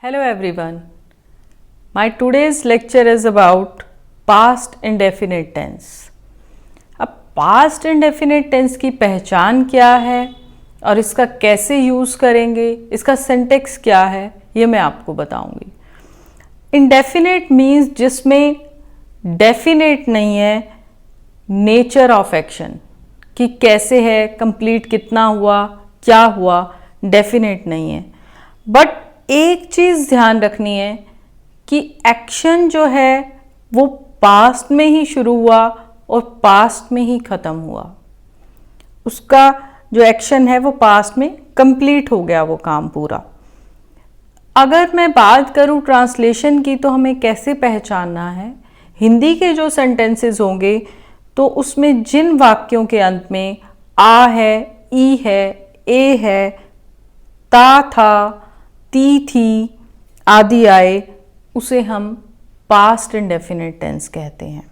Hello everyone. My today's lecture is about past indefinite tense. अब past indefinite tense की पहचान क्या है और इसका कैसे यूज़ करेंगे, इसका सिंटेक्स क्या है, ये मैं आपको बताऊंगी. Indefinite means जिसमें डेफिनेट नहीं है नेचर ऑफ एक्शन कि कैसे है, कंप्लीट कितना हुआ, क्या हुआ, डेफिनेट नहीं है. बट एक चीज़ ध्यान रखनी है कि एक्शन जो है वो पास्ट में ही शुरू हुआ और पास्ट में ही ख़त्म हुआ. उसका जो एक्शन है वो पास्ट में कंप्लीट हो गया वो काम पूरा. अगर मैं बात करूँ ट्रांसलेशन की तो हमें कैसे पहचानना है. हिंदी के जो सेंटेंसेस होंगे तो उसमें जिन वाक्यों के अंत में आ है, ई है, ए है, ता था, ती थी आदि आए, उसे हम पास्ट इंडेफिनिट टेंस कहते हैं.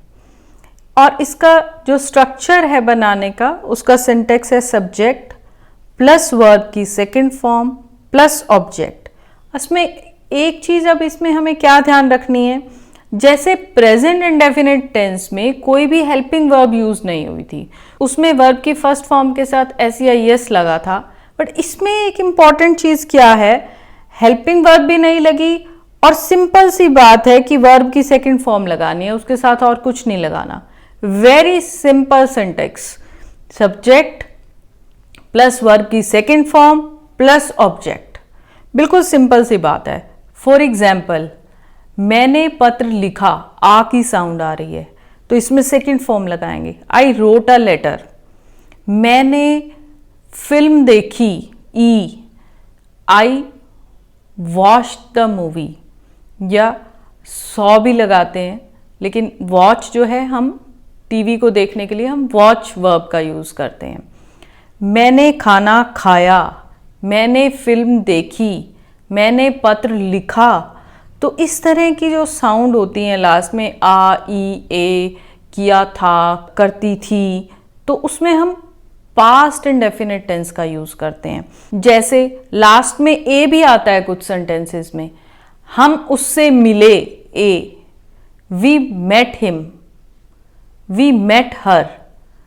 और इसका जो स्ट्रक्चर है बनाने का, उसका सिंटेक्स है सब्जेक्ट प्लस वर्ब की सेकंड फॉर्म प्लस ऑब्जेक्ट. इसमें एक चीज़ अब इसमें हमें क्या ध्यान रखनी है, जैसे प्रेजेंट इंडेफिनिट टेंस में कोई भी हेल्पिंग वर्ब यूज़ नहीं हुई थी, उसमें वर्ब की फर्स्ट फॉर्म के साथ एस या एस लगा था. बट इसमें एक इम्पॉर्टेंट चीज़ क्या है, हेल्पिंग वर्ब भी नहीं लगी और सिंपल सी बात है कि वर्ब की सेकंड फॉर्म लगानी है, उसके साथ और कुछ नहीं लगाना. Very simple syntax, subject plus verb की सेकंड फॉर्म प्लस ऑब्जेक्ट. बिल्कुल सिंपल सी बात है. फॉर एग्जाम्पल, मैंने पत्र लिखा, आ की साउंड आ रही है तो इसमें सेकंड फॉर्म लगाएंगे, आई रोट अ लेटर. मैंने फिल्म देखी, ई, आई वॉच द मूवी, या सॉ भी लगाते हैं, लेकिन वॉच जो है हम टीवी को देखने के लिए हम वॉच वर्ब का यूज़ करते हैं. मैंने खाना खाया, मैंने फिल्म देखी, मैंने पत्र लिखा. तो इस तरह की जो साउंड होती हैं लास्ट में आ, ई, ए, किया था, करती थी, तो उसमें हम पास्ट इंडेफिनिट टेंस का यूज़ करते हैं. जैसे लास्ट में ए भी आता है कुछ सेंटेंसेस में, हम उससे मिले, a, we met him, we met her.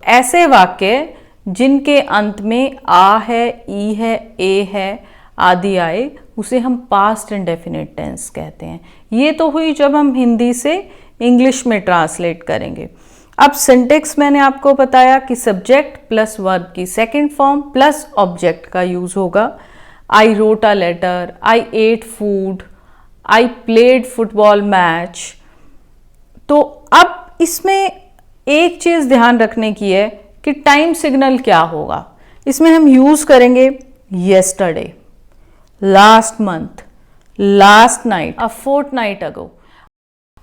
ऐसे वाक्य जिनके अंत में आ है, ई है, ए है आदि आए, उसे हम पास्ट इंडेफिनिट टेंस कहते हैं. ये तो हुई जब हम हिंदी से इंग्लिश में ट्रांसलेट करेंगे. अब सिंटेक्स मैंने आपको बताया कि सब्जेक्ट प्लस वर्ब की सेकंड फॉर्म प्लस ऑब्जेक्ट का यूज होगा. I wrote a letter, I ate food, I played football match. तो अब इसमें एक चीज ध्यान रखने की है कि टाइम सिग्नल क्या होगा. इसमें हम यूज करेंगे yesterday, last month, last night, a fortnight ago.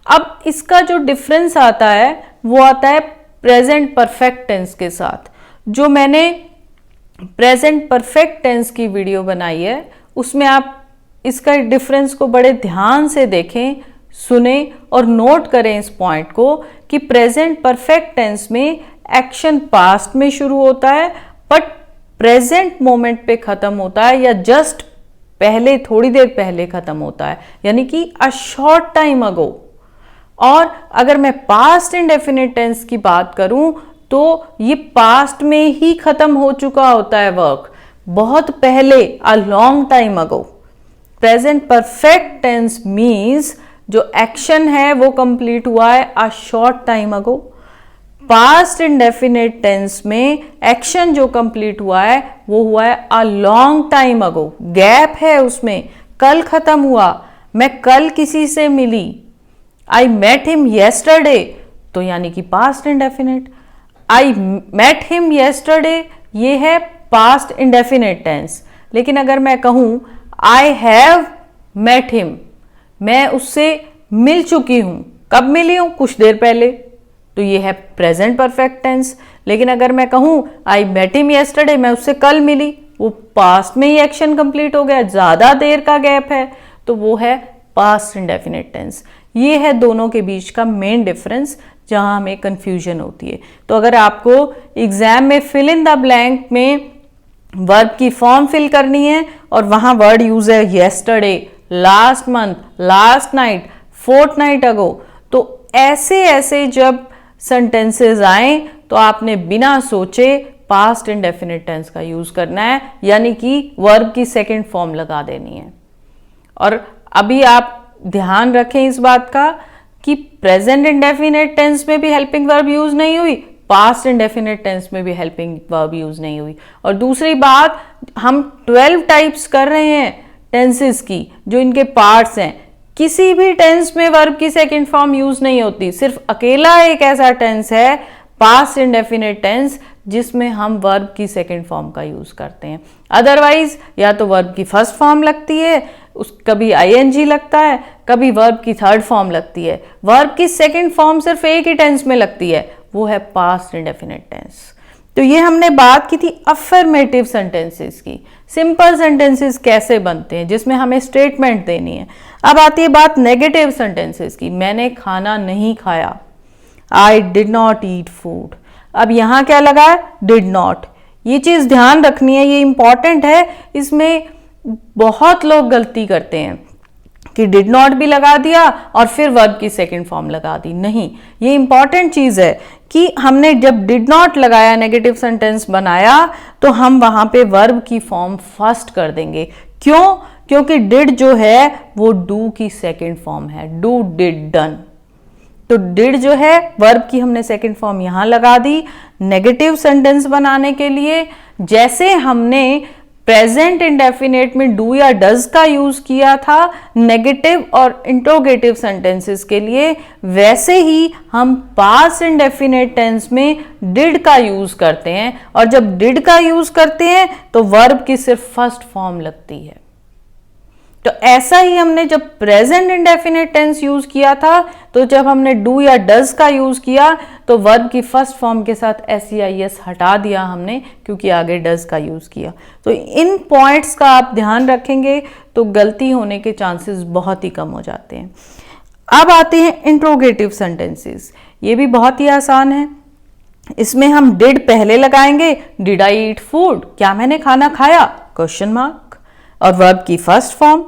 अब इसका जो डिफरेंस आता है वो आता है प्रेजेंट परफेक्ट टेंस के साथ. जो मैंने प्रेजेंट परफेक्ट टेंस की वीडियो बनाई है उसमें आप इसका डिफरेंस को बड़े ध्यान से देखें, सुने और नोट करें इस पॉइंट को कि प्रेजेंट परफेक्ट टेंस में एक्शन पास्ट में शुरू होता है बट प्रेजेंट मोमेंट पे खत्म होता है, या जस्ट पहले, थोड़ी देर पहले खत्म होता है, यानी कि अ शॉर्ट टाइम अगो. और अगर मैं पास्ट इंडेफिनिट टेंस की बात करूं तो ये पास्ट में ही खत्म हो चुका होता है वर्क, बहुत पहले, a long time ago. Present perfect tense means जो एक्शन है वो कंप्लीट हुआ है a short time ago. Past indefinite tense में एक्शन जो कंप्लीट हुआ है वो हुआ है a long time ago. Gap है उसमें, कल खत्म हुआ, मैं कल किसी से मिली. आई मेट हिम येस्टरडे, तो यानी कि past indefinite. I met him yesterday, ये है पास्ट इंडेफिनिट टेंस. लेकिन अगर मैं कहूं आई हैव मेट हिम, मैं उससे मिल चुकी हूं, कब मिली हूं, कुछ देर पहले, तो ये है प्रेजेंट परफेक्ट टेंस. लेकिन अगर मैं कहूं आई मेट हिम येस्टरडे, मैं उससे कल मिली, वो पास्ट में ही एक्शन कंप्लीट हो गया, ज्यादा देर का गैप है, तो वो है पास्ट इंडेफिनिट टेंस. ये है दोनों के बीच का मेन डिफरेंस जहां हमें कंफ्यूजन होती है. तो अगर आपको एग्जाम में फिल इन द ब्लैंक में वर्ब की फॉर्म फिल करनी है और वहां वर्ड यूज है yesterday, last month, last night, fortnight ago. तो ऐसे ऐसे जब सेंटेंसेस आए तो आपने बिना सोचे पास्ट इंडेफिनिट टेंस का यूज करना है, यानी कि वर्ब की सेकंड फॉर्म लगा देनी है। और अभी आप ध्यान रखें इस बात का कि प्रेजेंट इंडेफिनिट टेंस में भी हेल्पिंग वर्ब यूज नहीं हुई, पास्ट इंडेफिनिट टेंस में भी हेल्पिंग वर्ब यूज नहीं हुई। और दूसरी बात, हम 12 टाइप्स कर रहे हैं टेंसेस की, जो इनके पार्ट्स हैं। किसी भी टेंस में वर्ब की सेकंड फॉर्म यूज नहीं होती, सिर्फ अकेला एक ऐसा टेंस है पास्ट इंडेफिनिट टेंस जिसमें हम वर्ब की सेकंड फॉर्म का यूज करते हैं। अदरवाइज या तो वर्ब की फर्स्ट फॉर्म लगती है, कभी आईएनजी लगता है, कभी वर्ब की थर्ड फॉर्म लगती है। वर्ब की सेकंड फॉर्म सिर्फ एक ही टेंस में लगती है, वो है पास्ट इंडेफिनिट टेंस। तो ये हमने बात की थी अफर्मेटिव सेंटेंसेस की, सिंपल सेंटेंसेस कैसे बनते हैं जिसमें हमें स्टेटमेंट देनी है। अब आती है बात नेगेटिव सेंटेंसेस की। मैंने खाना नहीं खाया, I did not eat food. अब यहां क्या लगा है? Did not. ये चीज ध्यान रखनी है, ये इंपॉर्टेंट है। इसमें बहुत लोग गलती करते हैं कि डिड नॉट भी लगा दिया और फिर वर्ब की सेकंड फॉर्म लगा दी। नहीं, ये इंपॉर्टेंट चीज है कि हमने जब डिड नॉट लगाया, नेगेटिव सेंटेंस बनाया, तो हम वहां पे वर्ब की फॉर्म फर्स्ट कर देंगे। क्यों? क्योंकि डिड जो है वो डू की सेकंड फॉर्म है, डू, डिड, डन। तो डिड जो है वर्ब की हमने सेकंड फॉर्म यहां लगा दी नेगेटिव सेंटेंस बनाने के लिए। जैसे हमने प्रेजेंट इंडेफिनेट में डू या डज का यूज किया था नेगेटिव और इंट्रोगेटिव सेंटेंसेस के लिए, वैसे ही हम पास्ट इंडेफिनेट टेंस में डिड का यूज करते हैं। और जब डिड का यूज करते हैं तो वर्ब की सिर्फ फर्स्ट फॉर्म लगती है। तो ऐसा ही हमने जब प्रेजेंट इंडेफिनिट टेंस यूज किया था, तो जब हमने डू या डज का यूज किया तो वर्ब की फर्स्ट फॉर्म के साथ SEIS हटा दिया हमने, क्योंकि आगे डज का यूज किया। तो इन पॉइंट्स का आप ध्यान रखेंगे तो गलती होने के चांसेस बहुत ही कम हो जाते हैं। अब आते हैं इंट्रोगेटिव सेंटेंसेस। ये भी बहुत ही आसान है। इसमें हम डिड पहले लगाएंगे, डिड आई ईट फूड, क्या मैंने खाना खाया, क्वेश्चन मार्क, और वर्ब की फर्स्ट फॉर्म।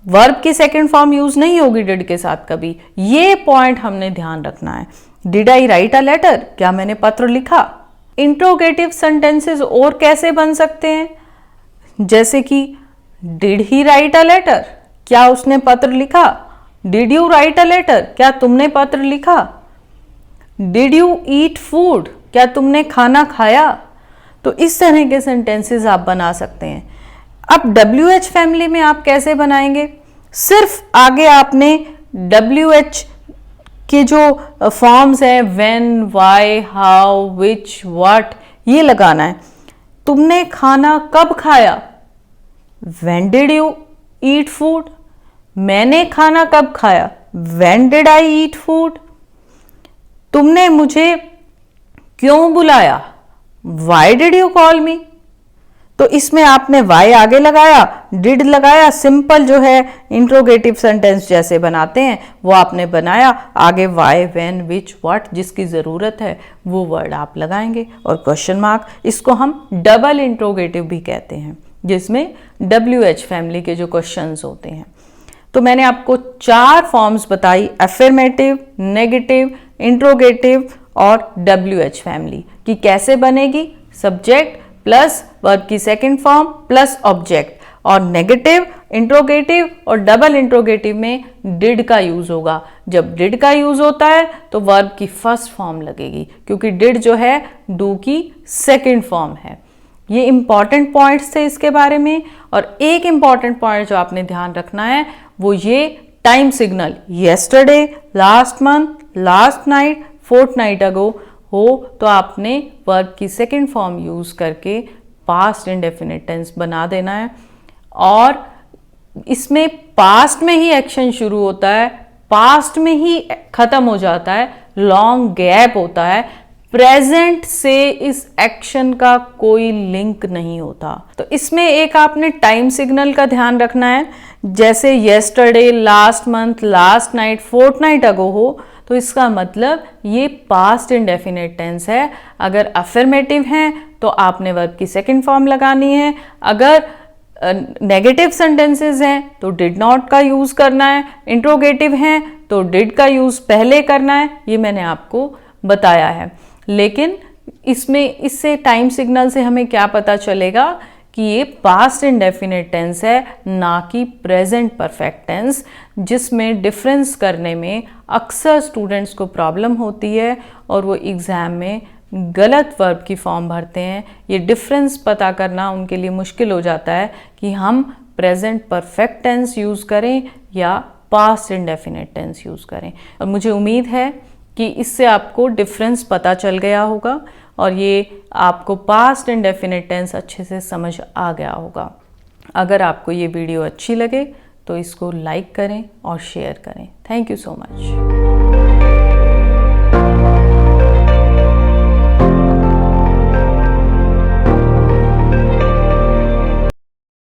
वर्ब की सेकंड फॉर्म यूज नहीं होगी डिड के साथ कभी। ये पॉइंट हमने ध्यान रखना है। Did I write a letter, क्या मैंने पत्र लिखा। इंट्रोगेटिव सेंटेंसेस और कैसे बन सकते हैं? जैसे कि did he write a letter, क्या उसने पत्र लिखा। Did you write a letter, क्या तुमने पत्र लिखा। डिड यू ईट फूड, क्या तुमने खाना खाया। तो इस तरह के सेंटेंसेस आप बना सकते हैं। अब WH फैमिली में आप कैसे बनाएंगे? सिर्फ आगे आपने WH के जो फॉर्म्स हैं when, why, how, which, what, ये लगाना है। तुमने खाना कब खाया, when did you eat food. मैंने खाना कब खाया, when did I eat food. तुमने मुझे क्यों बुलाया, व्हाई डिड यू कॉल मी। तो इसमें आपने वाई आगे लगाया, डिड लगाया, सिंपल जो है इंट्रोगेटिव सेंटेंस जैसे बनाते हैं वो आपने बनाया। आगे वाई, व्हेन, विच, व्हाट, जिसकी ज़रूरत है वो वर्ड आप लगाएंगे, और क्वेश्चन मार्क। इसको हम डबल इंट्रोगेटिव भी कहते हैं, जिसमें WH फैमिली के जो क्वेश्चंस होते हैं। तो मैंने आपको 4 फॉर्म्स बताई, अफर्मेटिव, नेगेटिव, इंट्रोगेटिव और WH फैमिली, कि कैसे बनेगी। सब्जेक्ट प्लस वर्ब की सेकंड फॉर्म प्लस ऑब्जेक्ट, और नेगेटिव, इंट्रोगेटिव और डबल इंट्रोगेटिव में डिड का यूज होगा। जब डिड का यूज होता है तो वर्ब की फर्स्ट फॉर्म लगेगी, क्योंकि डिड जो है डू की सेकंड फॉर्म है। ये इंपॉर्टेंट पॉइंट्स थे इसके बारे में। और एक इंपॉर्टेंट पॉइंट जो आपने ध्यान रखना है वो ये time signal, yesterday, last month, last night, fortnight ago हो तो आपने वर्ब की सेकंड फॉर्म यूज करके पास्ट इंडेफिनिट टेंस बना देना है। और इसमें पास्ट में ही एक्शन शुरू होता है, पास्ट में ही खत्म हो जाता है, लॉन्ग गैप होता है। प्रेजेंट से इस एक्शन का कोई लिंक नहीं होता। तो इसमें एक आपने टाइम सिग्नल का ध्यान रखना है। जैसे yesterday, last month, last night, fortnight ago हो तो इसका मतलब ये पास्ट इंडेफिनिट टेंस है। अगर अफर्मेटिव हैं तो आपने वर्ब की सेकंड फॉर्म लगानी है। अगर नेगेटिव सेंटेंसेस हैं तो डिड नॉट का यूज़ करना है, इंट्रोगेटिव हैं तो डिड का यूज़ पहले करना है, ये मैंने आपको बताया है। लेकिन इससे टाइम सिग्नल से हमें क्या पता चलेगा कि ये पास्ट इंडेफिनिट टेंस है, ना कि प्रेजेंट परफेक्ट टेंस, जिसमें डिफरेंस करने में अक्सर स्टूडेंट्स को प्रॉब्लम होती है और वो एग्ज़ाम में गलत वर्ब की फॉर्म भरते हैं। ये डिफरेंस पता करना उनके लिए मुश्किल हो जाता है कि हम प्रेजेंट परफेक्ट टेंस यूज़ करें या पास्ट इंडेफिनिट टेंस यूज़ करें। और मुझे उम्मीद है कि इससे आपको डिफरेंस पता चल गया होगा और ये आपको पास्ट इंडेफिनिट टेंस अच्छे से समझ आ गया होगा। अगर आपको ये वीडियो अच्छी लगे तो इसको लाइक करें और शेयर करें। Thank you so much.